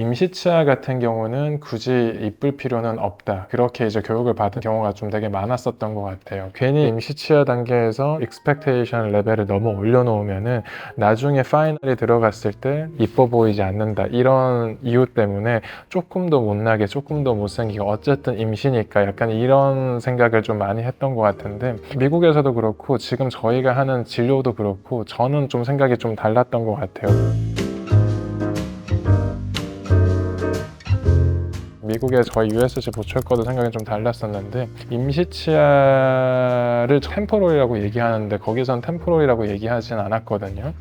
임시 치아 같은 경우는 굳이 이쁠 필요는 없다. 그렇게 이제 교육을 받은 경우가 좀 되게 많았었던 것 같아요. 괜히 임시 치아 단계에서 expectation 레벨을 너무 올려놓으면은 나중에 파이널이 들어갔을 때 이뻐 보이지 않는다. 이런 이유 때문에 조금 더 못나게, 조금 더 못생기고 어쨌든 임시니까 약간 이런 생각을 좀 많이 했던 것 같은데 미국에서도 그렇고 지금 저희가 하는 진료도 그렇고 저는 좀 생각이 좀 달랐던 것 같아요. 미국의 저희 USG 보철과도 생각이 좀 달랐었는데 임시 치아를 템포럴이라고 얘기하는데 거기선 템포럴이라고 얘기하진 않았거든요.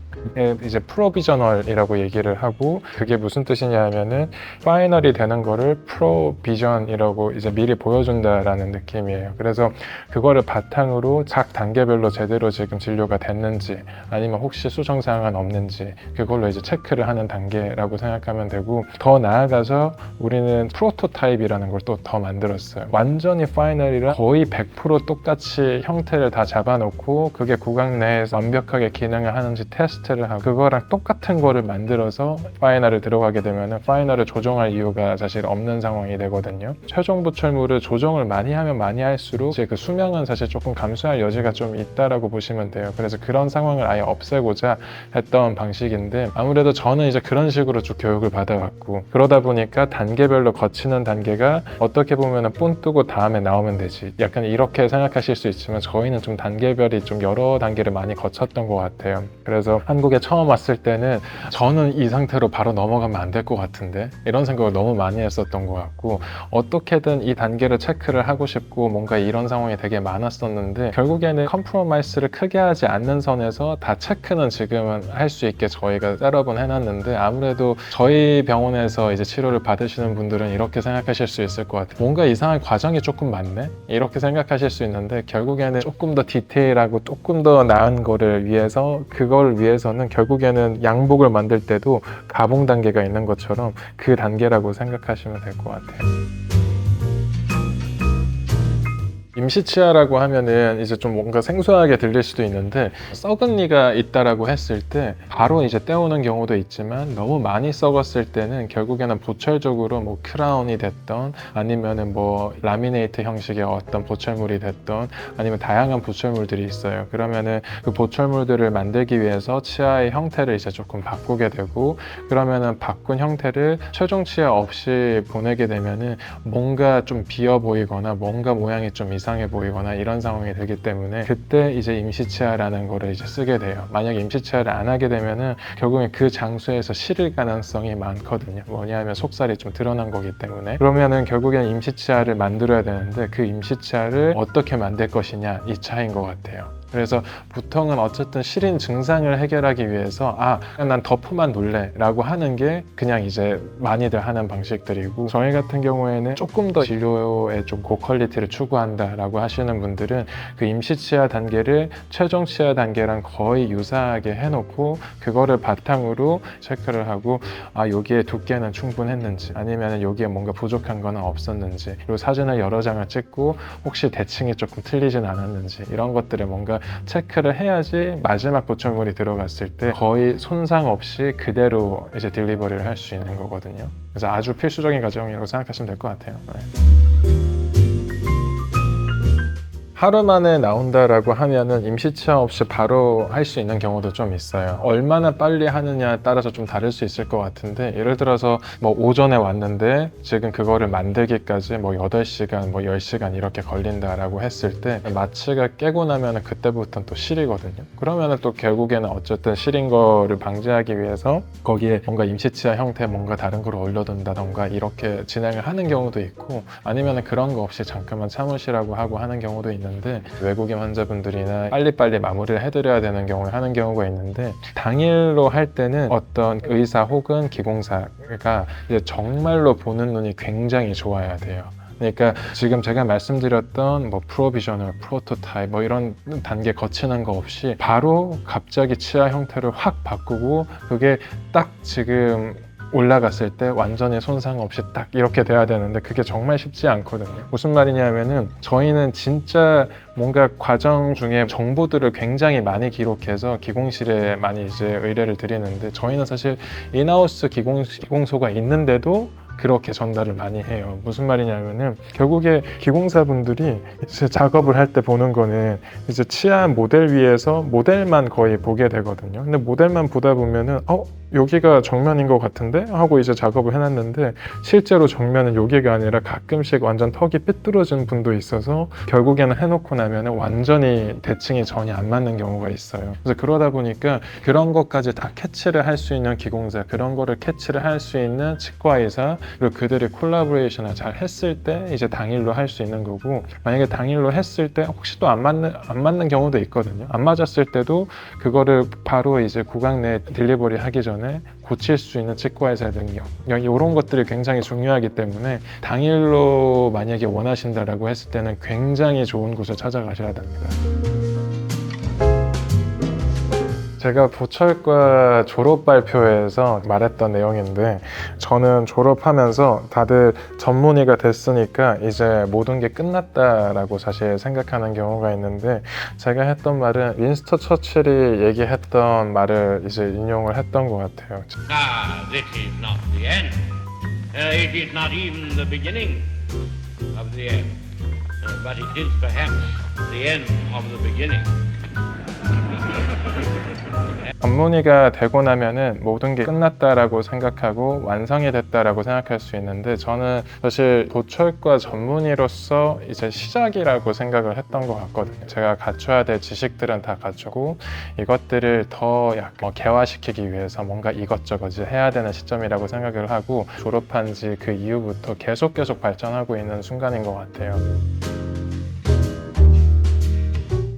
이제 프로비저널이라고 얘기를 하고 그게 무슨 뜻이냐면은 파이널이 되는 거를 프로비전이라고 이제 미리 보여준다라는 느낌이에요. 그래서 그거를 바탕으로 각 단계별로 제대로 지금 진료가 됐는지 아니면 혹시 수정 사항은 없는지 그걸로 이제 체크를 하는 단계라고 생각하면 되고 더 나아가서 우리는 프로토타입이라는 걸 또 더 만들었어요. 완전히 파이널이라 거의 100% 똑같이 형태를 다 잡아놓고 그게 구강 내에서 완벽하게 기능을 하는지 테스트를 하고 그거랑 똑같은 거를 만들어서 파이널을 들어가게 되면 파이널을 조정할 이유가 사실 없는 상황이 되거든요. 최종 보철물을 조정을 많이 하면 많이 할수록 이제 그 수명은 사실 조금 감소할 여지가 좀 있다라고 보시면 돼요. 그래서 그런 상황을 아예 없애고자 했던 방식인데 아무래도 저는 이제 그런 식으로 쭉 교육을 받아왔고 그러다 보니까 단계별로 거치는 단계가 어떻게 보면 뿐 뜨고 다음에 나오면 되지 약간 이렇게 생각하실 수 있지만 저희는 좀 단계별이 좀 여러 단계를 많이 거쳤던 것 같아요. 그래서 한국에 처음 왔을 때는 저는 이 상태로 바로 넘어가면 안 될 것 같은데 이런 생각을 너무 많이 했었던 것 같고 어떻게든 이 단계를 체크를 하고 싶고 뭔가 이런 상황이 되게 많았었는데 결국에는 컴프로마이스를 크게 하지 않는 선에서 다 체크는 지금은 할 수 있게 저희가 셋업은 해놨는데 아무래도 저희 병원에서 이제 치료를 받으시는 분들은 이렇게 생각하실 수 있을 것 같아요. 뭔가 이상한 과정이 조금 많네? 이렇게 생각하실 수 있는데 결국에는 조금 더 디테일하고 조금 더 나은 거를 위해서 그걸 위해서는 결국에는 양복을 만들 때도 가봉 단계가 있는 것처럼 그 단계라고 생각하시면 될 것 같아요. 임시 치아라고 하면은 이제 좀 뭔가 생소하게 들릴 수도 있는데 썩은 이가 있다라고 했을 때 바로 이제 떼우는 경우도 있지만 너무 많이 썩었을 때는 결국에는 보철적으로 뭐 크라운이 됐던 아니면은 뭐 라미네이트 형식의 어떤 보철물이 됐던 아니면 다양한 보철물들이 있어요. 그러면은 그 보철물들을 만들기 위해서 치아의 형태를 이제 조금 바꾸게 되고 그러면은 바꾼 형태를 최종 치아 없이 보내게 되면은 뭔가 좀 비어 보이거나 뭔가 모양이 좀 이상해 보이거나 이런 상황이 되기 때문에 그때 이제 임시치아라는 거를 이제 쓰게 돼요. 만약에 임시치아를 안 하게 되면은 결국엔 그 장소에서 실일 가능성이 많거든요. 뭐냐면 속살이 좀 드러난 거기 때문에 그러면은 결국엔 임시치아를 만들어야 되는데 그 임시치아를 어떻게 만들 것이냐 이 차이인 것 같아요. 그래서 보통은 어쨌든 시린 증상을 해결하기 위해서 난 덮어만 놓을래 라고 하는 게 그냥 이제 많이들 하는 방식들이고 저희 같은 경우에는 조금 더 진료에 좀 고퀄리티를 추구한다 라고 하시는 분들은 그 임시치아 단계를 최종 치아 단계랑 거의 유사하게 해놓고 그거를 바탕으로 체크를 하고 여기에 두께는 충분했는지 아니면 여기에 뭔가 부족한 거는 없었는지 그리고 사진을 여러 장을 찍고 혹시 대칭이 조금 틀리진 않았는지 이런 것들을 뭔가 체크를 해야지 마지막 보철물이 들어갔을 때 거의 손상 없이 그대로 이제 딜리버리를 할 수 있는 거거든요. 그래서 아주 필수적인 과정이라고 생각하시면 될 것 같아요. 하루 만에 나온다라고 하면은 임시치아 없이 바로 할 수 있는 경우도 좀 있어요. 얼마나 빨리 하느냐에 따라서 좀 다를 수 있을 것 같은데 예를 들어서 뭐 오전에 왔는데 지금 그거를 만들기까지 뭐 8시간, 뭐 10시간 이렇게 걸린다라고 했을 때 마취가 깨고 나면은 그때부터는 또 시리거든요. 그러면은 또 결국에는 어쨌든 시린 거를 방지하기 위해서 거기에 뭔가 임시치아 형태 뭔가 다른 걸 올려둔다던가 이렇게 진행을 하는 경우도 있고 아니면은 그런 거 없이 잠깐만 참으시라고 하고 하는 경우도 있는데 외국인 환자분들이나 빨리빨리 마무리를 해드려야 되는 경우에 하는 경우가 있는데 당일로 할 때는 어떤 의사 혹은 기공사가 이제 정말로 보는 눈이 굉장히 좋아야 돼요. 그러니까 지금 제가 말씀드렸던 뭐 프로비저널, 프로토타입 뭐 이런 단계 거치는 거 없이 바로 갑자기 치아 형태를 확 바꾸고 그게 딱 지금 올라갔을 때 완전히 손상 없이 딱 이렇게 돼야 되는데 그게 정말 쉽지 않거든요. 무슨 말이냐면은 저희는 진짜 뭔가 과정 중에 정보들을 굉장히 많이 기록해서 기공실에 많이 이제 의뢰를 드리는데 저희는 사실 인하우스 기공소가 있는데도 그렇게 전달을 많이 해요. 무슨 말이냐면은 결국에 기공사분들이 이제 작업을 할 때 보는 거는 이제 치아 모델 위에서 모델만 거의 보게 되거든요. 근데 모델만 보다 보면은 여기가 정면인 것 같은데? 하고 이제 작업을 해놨는데 실제로 정면은 여기가 아니라 가끔씩 완전 턱이 삐뚤어진 분도 있어서 결국에는 해놓고 나면은 완전히 대칭이 전혀 안 맞는 경우가 있어요. 그래서 그러다 보니까 그런 것까지 다 캐치를 할 수 있는 기공사, 그런 거를 캐치를 할 수 있는 치과의사, 그리고 그들이 콜라보레이션을 잘 했을 때 이제 당일로 할 수 있는 거고, 만약에 당일로 했을 때 혹시 또 안 맞는 경우도 있거든요. 안 맞았을 때도 그거를 바로 이제 구강 내에 딜리버리 하기 전에 고칠 수 있는 치과의사의 능력, 이런 것들이 굉장히 중요하기 때문에 당일로 만약에 원하신다라고 했을 때는 굉장히 좋은 곳을 찾아가셔야 됩니다. 제가 보철과 졸업 발표회에서 말했던 내용인데, 저는 졸업하면서 다들 전문의가 됐으니까 이제 모든 게 끝났다라고 사실 생각하는 경우가 있는데, 제가 했던 말은 윈스턴 처칠이 얘기했던 말을 이제 인용을 했던 것 같아요. This is not the end. It is not even the beginning of the end. But it is perhaps the end of the beginning. 전문의가 되고 나면은 모든 게 끝났다라고 생각하고 완성이 됐다라고 생각할 수 있는데, 저는 사실 보철과 전문의로서 이제 시작이라고 생각을 했던 것 같거든요. 제가 갖춰야 될 지식들은 다 갖추고 이것들을 더 약간 개화시키기 위해서 뭔가 이것저것 해야 되는 시점이라고 생각을 하고, 졸업한 지 그 이후부터 계속 발전하고 있는 순간인 것 같아요.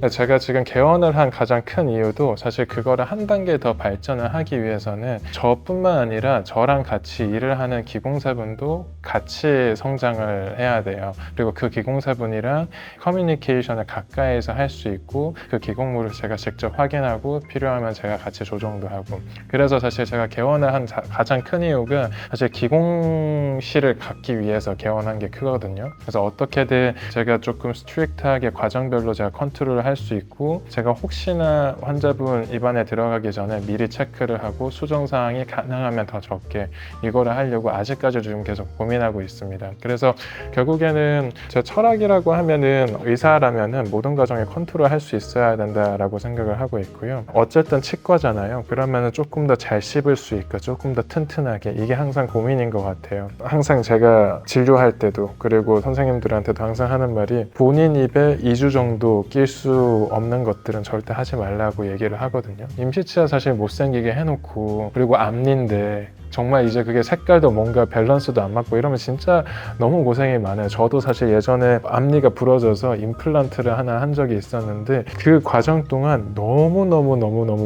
제가 지금 개원을 한 가장 큰 이유도 사실 그거를 한 단계 더 발전을 하기 위해서는 저뿐만 아니라 저랑 같이 일을 하는 기공사분도 같이 성장을 해야 돼요. 그리고 그 기공사분이랑 커뮤니케이션을 가까이서 할 수 있고, 그 기공물을 제가 직접 확인하고 필요하면 제가 같이 조정도 하고, 그래서 사실 제가 개원을 한 가장 큰 이유가 사실 기공실을 갖기 위해서 개원한 게 크거든요. 그래서 어떻게든 제가 조금 스트릭트하게 과정별로 제가 컨트롤을 할 수 있고, 제가 혹시나 환자분 입안에 들어가기 전에 미리 체크를 하고 수정사항이 가능하면 더 적게 이거를 하려고 아직까지 좀 계속 고민하고 있습니다. 그래서 결국에는 제 철학이라고 하면은 의사라면은 모든 과정에 컨트롤 할 수 있어야 된다라고 생각을 하고 있고요. 어쨌든 치과잖아요. 그러면은 조금 더 잘 씹을 수 있고 조금 더 튼튼하게, 이게 항상 고민인 것 같아요. 항상 제가 진료할 때도, 그리고 선생님들한테도 항상 하는 말이, 본인 입에 2주 정도 낄 수 없는 것들은 절대 하지 말라고 얘기를 하거든요. 임시치아 사실 못생기게 해놓고, 그리고 앞니인데 정말 이제 그게 색깔도 뭔가 밸런스도 안 맞고 이러면 진짜 너무 고생이 많아요. 저도 사실 예전에 앞니가 부러져서 임플란트를 하나 한 적이 있었는데 그 과정 동안 너무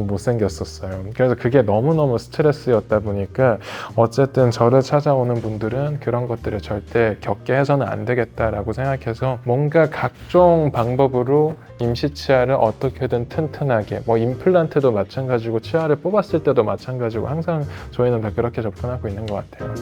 못생겼었어요. 그래서 그게 너무 스트레스였다 보니까 어쨌든 저를 찾아오는 분들은 그런 것들을 절대 겪게 해서는 안 되겠다라고 생각해서 뭔가 각종 방법으로 임시치아를 어떻게든 튼튼하게, 임플란트도 마찬가지고 치아를 뽑았을 때도 마찬가지고, 항상 저희는 다 그렇게 접근하고 있는 것 같아요.